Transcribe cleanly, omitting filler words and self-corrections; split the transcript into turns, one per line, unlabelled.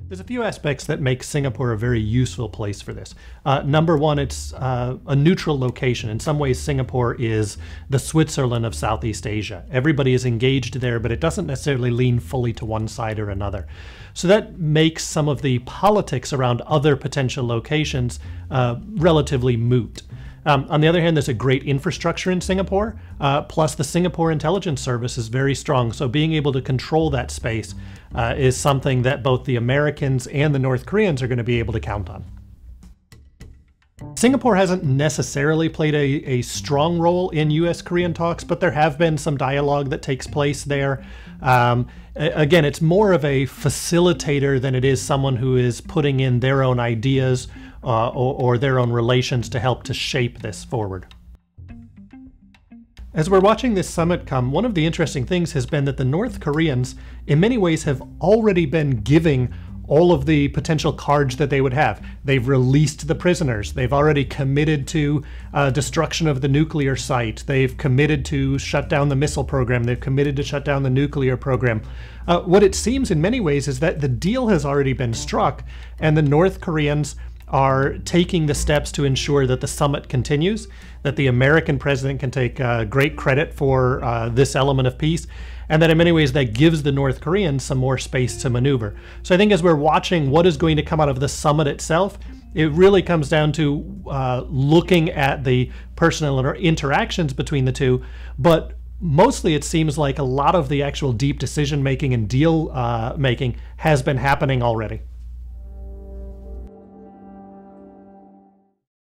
There's a few aspects that make Singapore a very useful place for this. Number one, it's a neutral location. In some ways, Singapore is the Switzerland of Southeast Asia. Everybody is engaged there, but it doesn't necessarily lean fully to one side or another. So that makes some of the politics around other potential locations relatively moot. On the other hand, there's a great infrastructure in Singapore, plus the Singapore Intelligence Service is very strong. So being able to control that space is something that both the Americans and the North Koreans are going to be able to count on. Singapore hasn't necessarily played a strong role in U.S.-Korean talks, but there have been some dialogue that takes place there. Again, it's more of a facilitator than it is someone who is putting in their own ideas or their own relations to help to shape this forward. As we're watching this summit come, one of the interesting things has been that the North Koreans, in many ways, have already been giving all of the potential cards that they would have. They've released the prisoners. They've already committed to destruction of the nuclear site. They've committed to shut down the missile program. They've committed to shut down the nuclear program. What it seems in many ways is that the deal has already been struck, and the North Koreans are taking the steps to ensure that the summit continues, that the American president can take great credit for this element of peace, and that in many ways that gives the North Koreans some more space to maneuver. So I think as we're watching what is going to come out of the summit itself, it really comes down to looking at the personal interactions between the two, but mostly it seems like a lot of the actual deep decision making and deal making has been happening already.